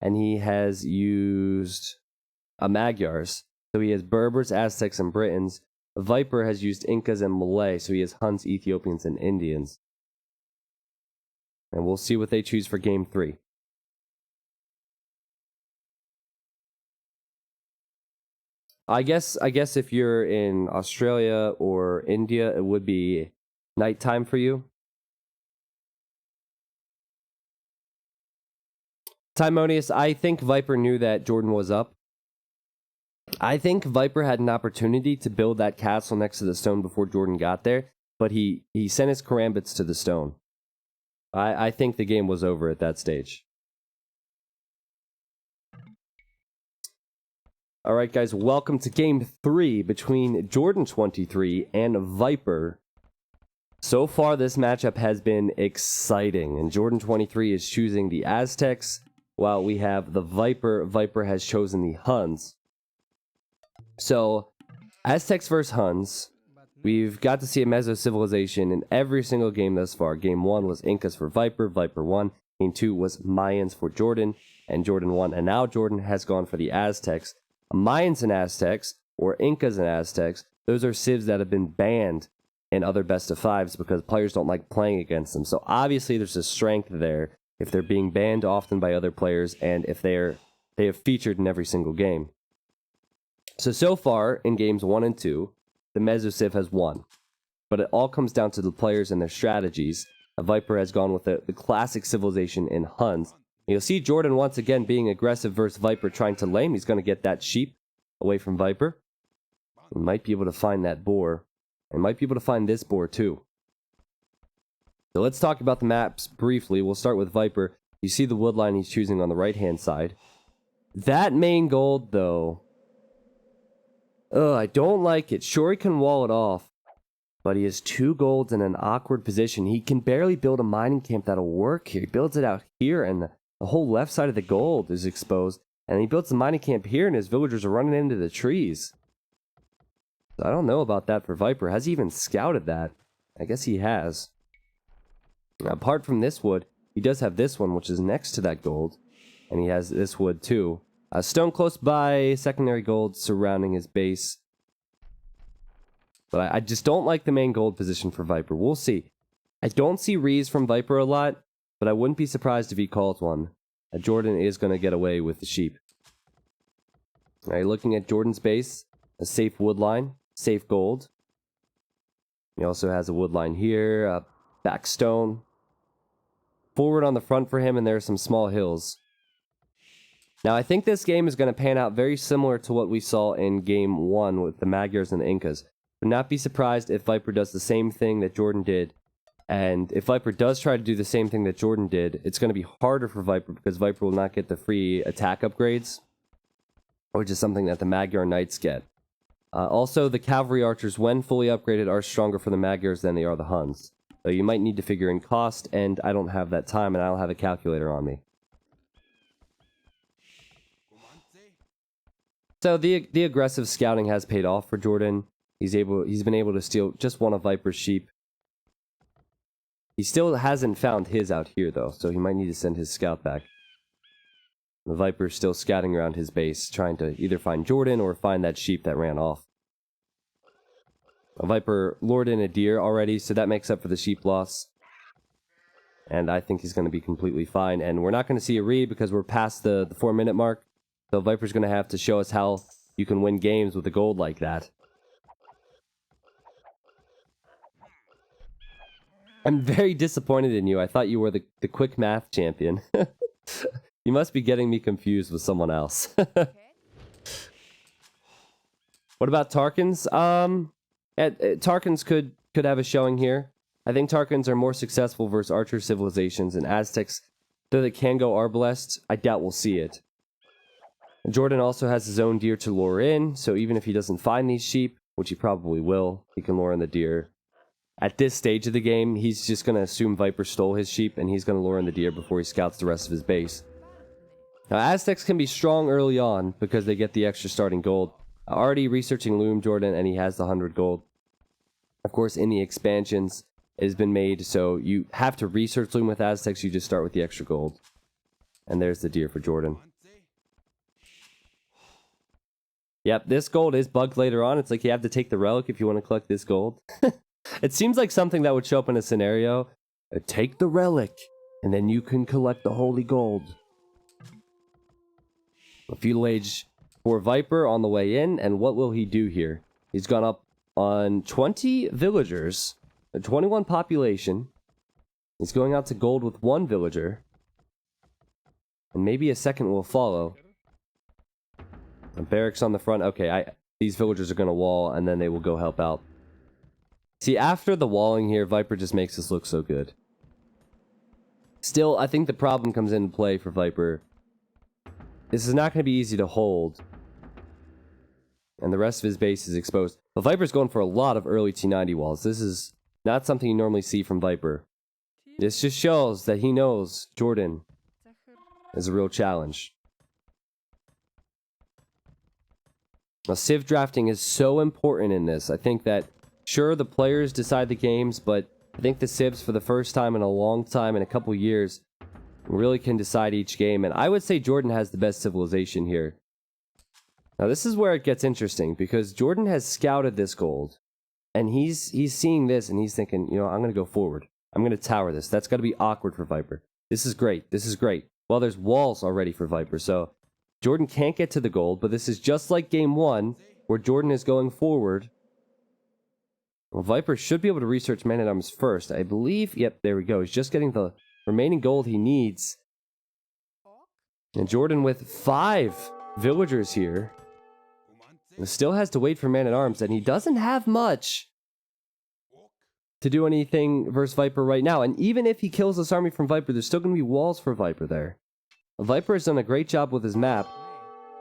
and he has used Magyars. So he has Berbers, Aztecs, and Britons. Viper has used Incas and Malay, so he has Huns, Ethiopians, and Indians. And we'll see what they choose for game 3. I guess if you're in Australia or India, it would be nighttime for you. Timonius, I think Viper knew that Jordan was up. I think Viper had an opportunity to build that castle next to the stone before Jordan got there, but he sent his karambits to the stone. I think the game was over at that stage. Alright guys, welcome to game 3 between Jordan 23 and Viper. So far this matchup has been exciting, and Jordan 23 is choosing the Aztecs, while we have the Viper. Viper has chosen the Huns. So, Aztecs versus Huns. We've got to see a Meso civilization in every single game thus far. Game 1 was Incas for Viper, Viper won. Game 2 was Mayans for Jordan, and Jordan won. And now Jordan has gone for the Aztecs. Mayans and Aztecs, or Incas and Aztecs, those are civs that have been banned in other best of 5s because players don't like playing against them. So obviously there's a strength there if they're being banned often by other players and if they have featured in every single game. So far in games 1 and 2, the Meso Civ has won. But it all comes down to the players and their strategies. Viper has gone with the classic civilization in Huns. You'll see Jordan once again being aggressive versus Viper, trying to lame. He's going to get that sheep away from Viper. We might be able to find that boar. And might be able to find this boar too. So let's talk about the maps briefly. We'll start with Viper. You see the wood line he's choosing on the right-hand side. That main gold, though. I don't like it. Sure, he can wall it off. But he has 2 golds in an awkward position. He can barely build a mining camp that'll work here. He builds it out here, and the whole left side of the gold is exposed. And he builds a mining camp here, and his villagers are running into the trees. So I don't know about that for Viper. Has he even scouted that? I guess he has. Now, apart from this wood, he does have this one, which is next to that gold. And he has this wood, too. Stone close by, secondary gold surrounding his base. But I just don't like the main gold position for Viper. We'll see. I don't see Rees from Viper a lot, but I wouldn't be surprised if he calls one. Jordan is going to get away with the sheep. Alright, looking at Jordan's base, a safe wood line, safe gold. He also has a wood line here, back stone. Forward on the front for him, and there are some small hills. Now, I think this game is going to pan out very similar to what we saw in game 1 with the Magyars and the Incas. Would not be surprised if Viper does the same thing that Jordan did. And if Viper does try to do the same thing that Jordan did, it's going to be harder for Viper because Viper will not get the free attack upgrades, which is something that the Magyar Knights get. Also, the Cavalry Archers, when fully upgraded, are stronger for the Magyars than they are the Huns. So you might need to figure in cost, and I don't have that time, and I don't have a calculator on me. So the aggressive scouting has paid off for Jordan. He's been able to steal just one of Viper's sheep. He still hasn't found his out here though, so he might need to send his scout back. The Viper's still scouting around his base, trying to either find Jordan or find that sheep that ran off. A Viper lured in a deer already, so that makes up for the sheep loss. And I think he's going to be completely fine. And we're not going to see a read because we're past the 4-minute mark. So Viper's going to have to show us how you can win games with a gold like that. I'm very disappointed in you. I thought you were the quick math champion. You must be getting me confused with someone else. What about Tarkans? Tarkans could have a showing here. I think Tarkans are more successful versus archer civilizations, and Aztecs, though they can go arbalest, I doubt we'll see it. Jordan also has his own deer to lure in, so even if he doesn't find these sheep, which he probably will, he can lure in the deer. At this stage of the game, he's just going to assume Viper stole his sheep, and he's going to lure in the deer before he scouts the rest of his base. Now, Aztecs can be strong early on because they get the extra starting gold. Already researching Loom Jordan, and he has the 100 gold. Of course, in the expansions, it has been made so you have to research Loom with Aztecs, you just start with the extra gold. And there's the deer for Jordan. Yep, this gold is bugged later on. It's like you have to take the relic if you want to collect this gold. It seems like something that would show up in a scenario. Take the relic, and then you can collect the holy gold. A feudal age for Viper on the way in, and what will he do here? He's gone up on 20 villagers, a 21 population. He's going out to gold with 1 villager. And maybe a second will follow. A barracks on the front. Okay, these villagers are going to wall, and then they will go help out. See, after the walling here, Viper just makes us look so good. Still, I think the problem comes into play for Viper. This is not going to be easy to hold. And the rest of his base is exposed. But Viper's going for a lot of early T90 walls. This is not something you normally see from Viper. This just shows that he knows Jordan is a real challenge. Now, civ drafting is so important in this. I think that, sure, the players decide the games, but I think the civs, for the first time in a long time, in a couple years, really can decide each game. And I would say Jordan has the best civilization here. Now, this is where it gets interesting, because Jordan has scouted this gold, and he's seeing this, and he's thinking, you know, I'm going to go forward. I'm going to tower this. That's got to be awkward for Viper. This is great. This is great. Well, there's walls already for Viper, so Jordan can't get to the gold, but this is just like game 1, where Jordan is going forward. Well, Viper should be able to research man-at-arms first. I believe, yep, there we go. He's just getting the remaining gold he needs. And Jordan with 5 villagers here still has to wait for man-at-arms, and he doesn't have much to do anything versus Viper right now. And even if he kills this army from Viper, there's still going to be walls for Viper there. Viper has done a great job with his map,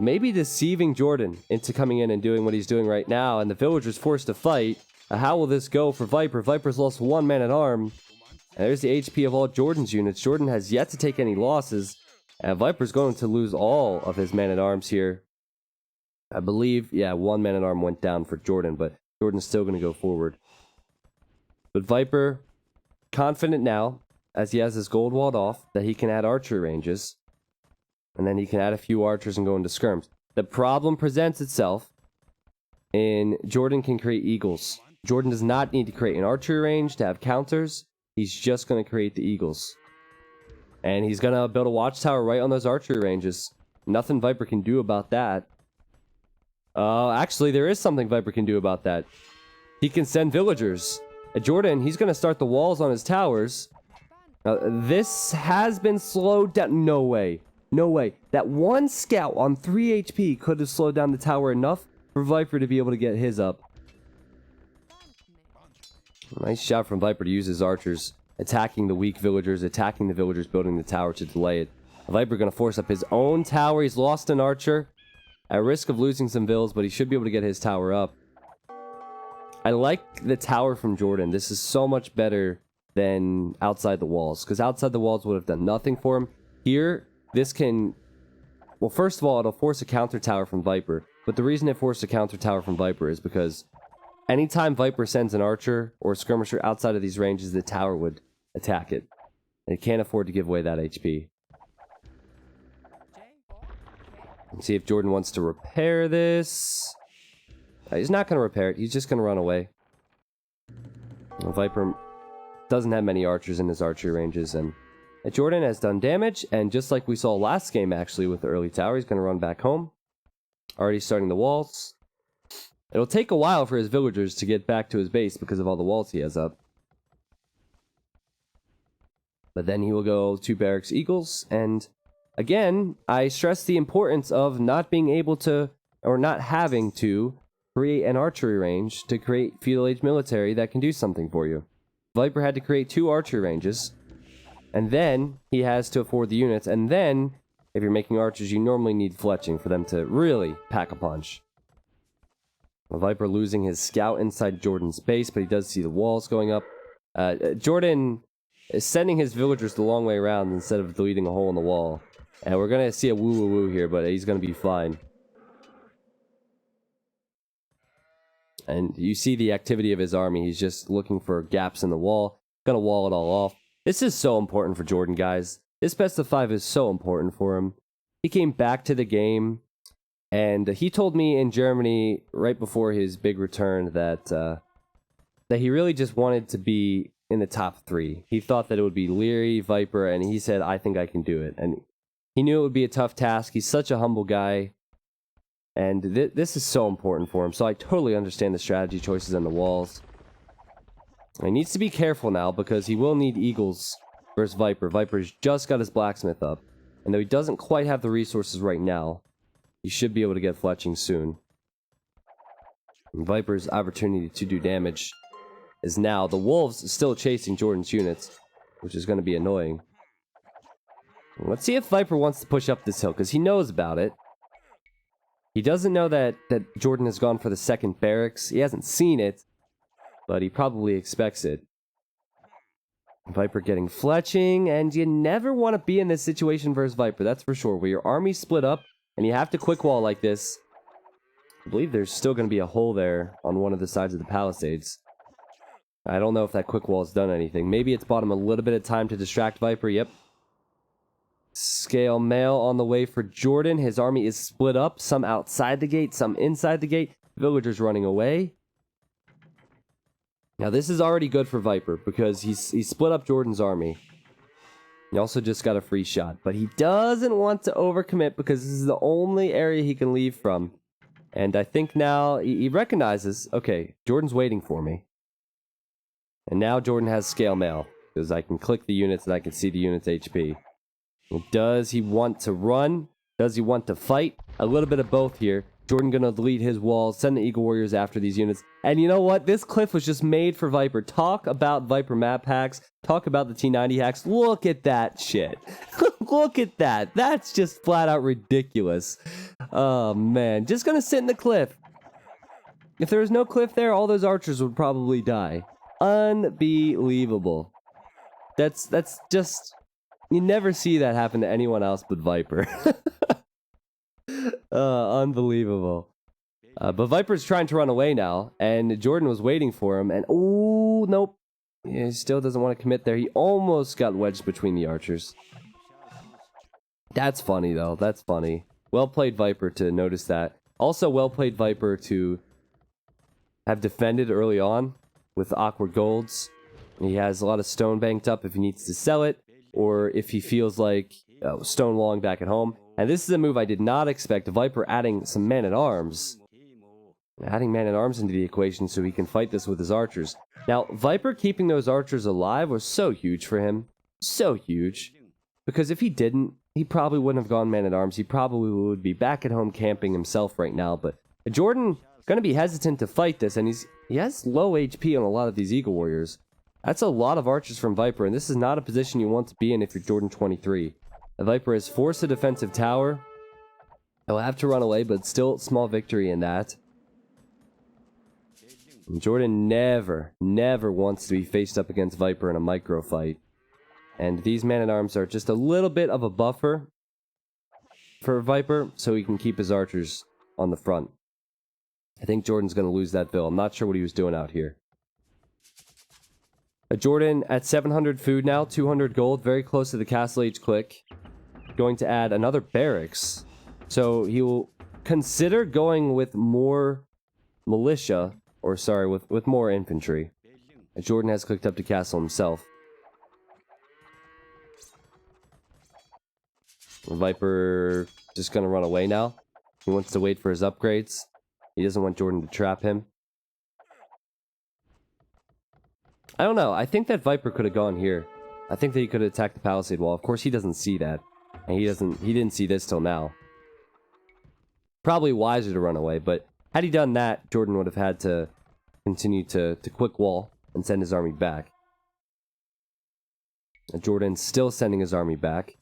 maybe deceiving Jordan into coming in and doing what he's doing right now, and the villager's forced to fight. How will this go for Viper? Viper's lost 1 man-at-arm. And there's the HP of all Jordan's units. Jordan has yet to take any losses, and Viper's going to lose all of his man-at-arms here. I believe, yeah, 1 man-at-arm went down for Jordan, but Jordan's still going to go forward. But Viper, confident now, as he has his gold walled off, that he can add archery ranges. And then he can add a few archers and go into skirms. The problem presents itself in Jordan can create eagles. Jordan does not need to create an archery range to have counters. He's just going to create the eagles. And he's going to build a watchtower right on those archery ranges. Nothing Viper can do about that. Actually, there is something Viper can do about that. He can send villagers. Jordan, he's going to start the walls on his towers. This has been slowed down. No way. No way. That 1 scout on 3 HP could have slowed down the tower enough for Viper to be able to get his up. Nice shot from Viper to use his archers, attacking the weak villagers, attacking the villagers building the tower to delay it. Viper going to force up his own tower. He's lost an archer, at risk of losing some vills, but he should be able to get his tower up. I like the tower from Jordan. This is so much better than outside the walls, because outside the walls would have done nothing for him. Here, this can... Well, first of all, it'll force a counter tower from Viper, but the reason it forced a counter tower from Viper is because anytime Viper sends an archer or a skirmisher outside of these ranges, the tower would attack it. And it can't afford to give away that HP. Let's see if Jordan wants to repair this. He's not going to repair it. He's just going to run away. Well, Viper doesn't have many archers in his archery ranges, and Jordan has done damage, and just like we saw last game, actually, with the early tower, he's going to run back home. Already starting the walls. It'll take a while for his villagers to get back to his base because of all the walls he has up. But then he will go 2 barracks eagles, and again, I stress the importance of not being able to, or not having to, create an archery range to create feudal age military that can do something for you. Viper had to create 2 archery ranges, and then he has to afford the units, and then, if you're making archers, you normally need fletching for them to really pack a punch. Viper losing his scout inside Jordan's base, but he does see the walls going up. Jordan is sending his villagers the long way around instead of deleting a hole in the wall. And we're going to see a woo-woo-woo here, but he's going to be fine. And you see the activity of his army. He's just looking for gaps in the wall. Going to wall it all off. This is so important for Jordan, guys. This best of 5 is so important for him. He came back to the game, And he told me in Germany right before his big return that that he really just wanted to be in the top 3. He thought that it would be Leary, Viper, and he said, I think I can do it. And he knew it would be a tough task. He's such a humble guy. And this is so important for him. So I totally understand the strategy choices on the walls. And he needs to be careful now because he will need Eagles versus Viper. Viper's just got his blacksmith up. And though he doesn't quite have the resources right now, he should be able to get fletching soon. And Viper's opportunity to do damage is now. The Wolves still chasing Jordan's units, which is going to be annoying. Let's see if Viper wants to push up this hill, because he knows about it. He doesn't know that Jordan has gone for the second barracks. He hasn't seen it, but he probably expects it. Viper getting fletching, and you never want to be in this situation versus Viper, that's for sure, where your army's split up, and you have to quick wall like this. I believe there's still going to be a hole there on one of the sides of the palisades. I don't know if that quick wall has done anything. Maybe it's bought him a little bit of time to distract Viper. Yep. Scale mail on the way for Jordan. His army is split up. Some outside the gate, some inside the gate. Villagers running away. Now this is already good for Viper because he's split up Jordan's army. He also just got a free shot. But he doesn't want to overcommit because this is the only area he can leave from. And I think now he recognizes, okay, Jordan's waiting for me. And now Jordan has scale mail, because I can click the units and I can see the unit's HP. Well, does he want to run? Does he want to fight? A little bit of both here. Jordan gonna delete his walls, send the Eagle Warriors after these units. And you know what? This cliff was just made for Viper. Talk about Viper map hacks. Talk about the T90 hacks. Look at that shit. Look at that. That's just flat out ridiculous. Oh, man. Just gonna sit in the cliff. If there was no cliff there, all those archers would probably die. Unbelievable. That's just... You never see that happen to anyone else but Viper. Unbelievable. But Viper's trying to run away now, and Jordan was waiting for him, and oh, nope. He still doesn't want to commit there. He almost got wedged between the archers. That's funny, though. That's funny. Well played, Viper, to notice that. Also, well played, Viper, to have defended early on with awkward golds. He has a lot of stone banked up if he needs to sell it, or if he feels like stone walling back at home. And this is a move I did not expect. Viper adding some man-at-arms. Adding man-at-arms into the equation so he can fight this with his archers. Now, Viper keeping those archers alive was so huge for him. So huge. Because if he didn't, he probably wouldn't have gone man-at-arms. He probably would be back at home camping himself right now. But Jordan going to be hesitant to fight this, and he has low HP on a lot of these Eagle Warriors. That's a lot of archers from Viper, and this is not a position you want to be in if you're Jordan 23. The Viper has forced a defensive tower. He'll have to run away, but still small victory in that. And Jordan never wants to be faced up against Viper in a micro fight. And these man-at-arms are just a little bit of a buffer for Viper, so he can keep his archers on the front. I think Jordan's going to lose that bill. I'm not sure what he was doing out here. Jordan at 700 food now, 200 gold, very close to the Castle Age click. Going to add another barracks. So he will consider going with more militia, or sorry, with more infantry. Jordan has clicked up to castle himself. Viper just going to run away now. He wants to wait for his upgrades. He doesn't want Jordan to trap him. I don't know. I think that Viper could have gone here. I think that he could have attacked the palisade wall. Of course, he doesn't see that. And he didn't see this till now. Probably wiser to run away, but had he done that, Jordan would have had to continue to quick wall and send his army back. And Jordan's still sending his army back.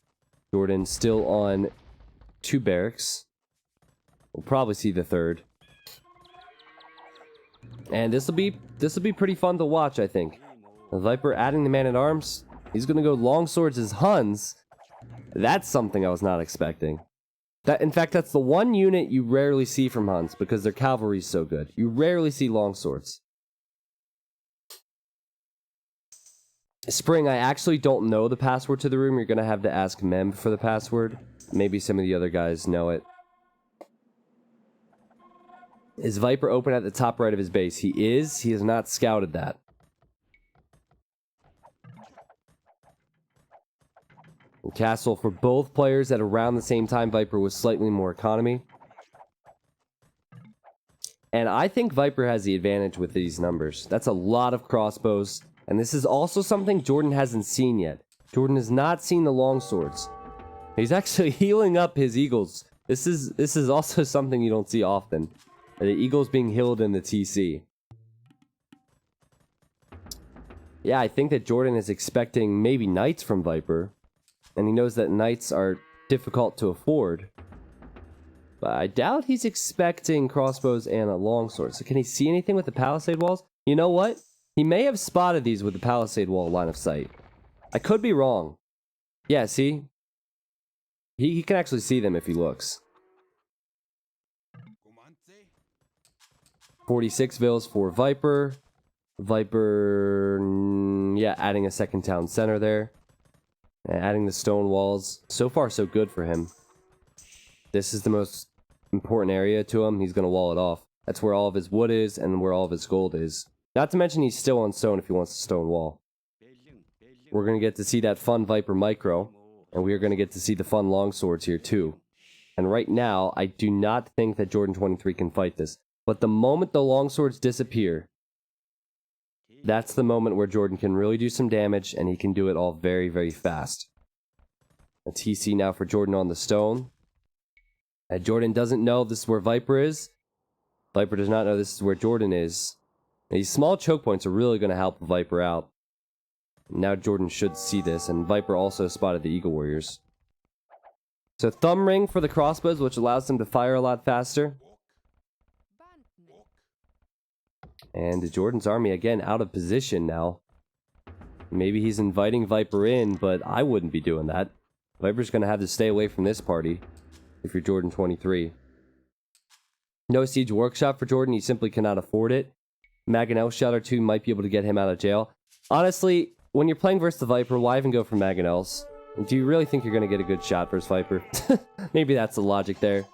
Jordan still on 2 barracks. We'll probably see the 3rd. And this will be pretty fun to watch, I think. The Viper adding the man-at-arms. He's going to go longswords as Huns. That's something I was not expecting. In fact, that's the one unit you rarely see from Huns because their cavalry is so good. You rarely see longswords. Spring, I actually don't know the password to the room. You're going to have to ask Mem for the password. Maybe some of the other guys know it. Is Viper open at the top right of his base? He is. He has not scouted that. And castle for both players at around the same time. Viper was slightly more economy. And I think Viper has the advantage with these numbers. That's a lot of crossbows. And this is also something Jordan hasn't seen yet. Jordan has not seen the longswords. He's actually healing up his eagles. This is also something you don't see often. The eagles being healed in the TC. Yeah, I think that Jordan is expecting maybe knights from Viper. And he knows that knights are difficult to afford. But I doubt he's expecting crossbows and a longsword. So can he see anything with the palisade walls? You know what? He may have spotted these with the palisade wall line of sight. I could be wrong. Yeah, see? He can actually see them if he looks. 46 vills for Viper. Viper, yeah, adding a second town center there. And adding the stone walls. So far, so good for him. This is the most important area to him. He's going to wall it off. That's where all of his wood is and where all of his gold is. Not to mention he's still on stone if he wants a stone wall. We're going to get to see that fun Viper micro. And we are going to get to see the fun longswords here too. And right now, I do not think that Jordan 23 can fight this. But the moment the longswords disappear, that's the moment where Jordan can really do some damage, and he can do it all very, very fast. A TC now for Jordan on the stone. Jordan doesn't know this is where Viper is. Viper does not know this is where Jordan is. And these small choke points are really going to help Viper out. Now Jordan should see this, and Viper also spotted the Eagle Warriors. So thumb ring for the crossbows, which allows them to fire a lot faster. And Jordan's army, again, out of position now. Maybe he's inviting Viper in, but I wouldn't be doing that. Viper's going to have to stay away from this party if you're Jordan 23. No Siege Workshop for Jordan. He simply cannot afford it. Mangonel Shot or two might be able to get him out of jail. Honestly, when you're playing versus the Viper, why even go for Mangonels? Do you really think you're going to get a good shot versus Viper? Maybe that's the logic there.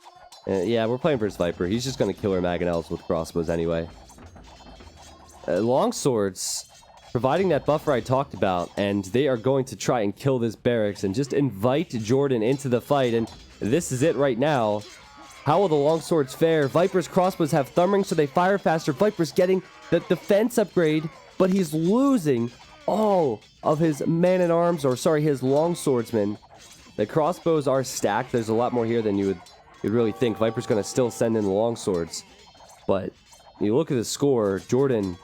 Yeah, we're playing versus Viper. He's just going to kill our Mangonels with crossbows anyway. Longswords, providing that buffer I talked about, and they are going to try and kill this barracks and just invite Jordan into the fight, and this is it right now. How will the longswords fare? Viper's crossbows have thumb rings, so they fire faster. Viper's getting the defense upgrade, but he's losing all of his man-at-arms, or sorry, his longswordsmen. The crossbows are stacked. There's a lot more here than you'd really think. Viper's going to still send in the longswords, but you look at the score, Jordan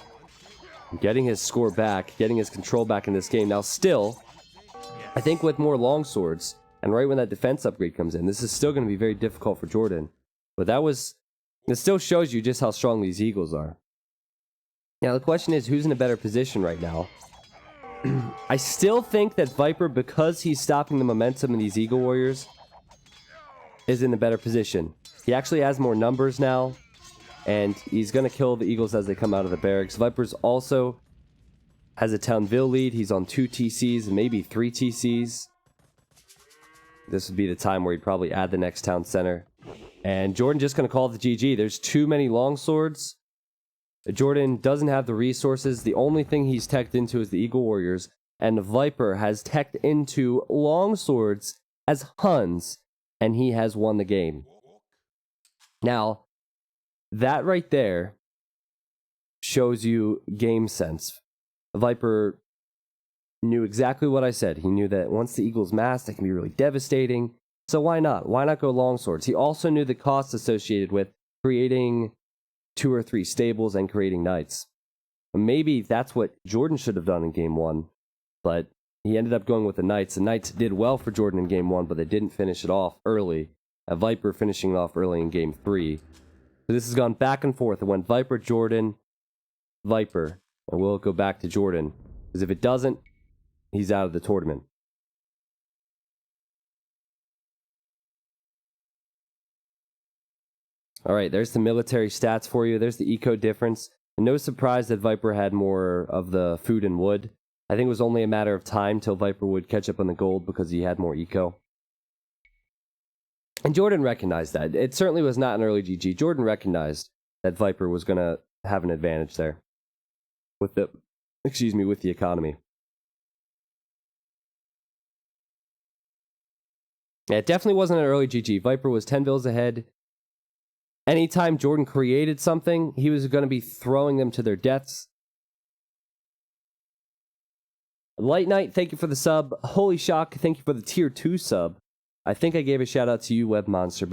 getting his score back, getting his control back in this game. Now still, I think with more longswords, and right when that defense upgrade comes in, this is still going to be very difficult for Jordan. But it still shows you just how strong these Eagles are. Now the question is, who's in a better position right now? I still think that Viper, because he's stopping the momentum in these Eagle Warriors, is in a better position. He actually has more numbers now. And he's going to kill the Eagles as they come out of the barracks. Viper's also has a Townville lead. He's on 2 TCs, maybe 3 TCs. This would be the time where he'd probably add the next town center. And Jordan just going to call it the GG. There's too many longswords. Jordan doesn't have the resources. The only thing he's teched into is the Eagle Warriors. And Viper has teched into longswords as Huns. And he has won the game. Now, that right there shows you game sense. Viper knew exactly what I said. He knew that once the Eagles mass, that can be really devastating. So why not? Why not go longswords? He also knew the costs associated with creating 2 or 3 stables and creating knights. Maybe that's what Jordan should have done in game 1. But he ended up going with the knights. The knights did well for Jordan in game 1, but they didn't finish it off early. A Viper finishing it off early in game 3. So this has gone back and forth. It went Viper, Jordan, Viper. And we'll go back to Jordan. Because if it doesn't, he's out of the tournament. Alright, there's the military stats for you. There's the eco difference. And no surprise that Viper had more of the food and wood. I think it was only a matter of time till Viper would catch up on the gold because he had more eco. And Jordan recognized that. It certainly was not an early GG. Jordan recognized that Viper was going to have an advantage there with the economy. Yeah, it definitely wasn't an early GG. Viper was 10 bills ahead. Anytime Jordan created something, he was going to be throwing them to their deaths. Light Knight, thank you for the sub. Holy Shock, thank you for the tier 2 sub. I think I gave a shout out to you, Web Monster, but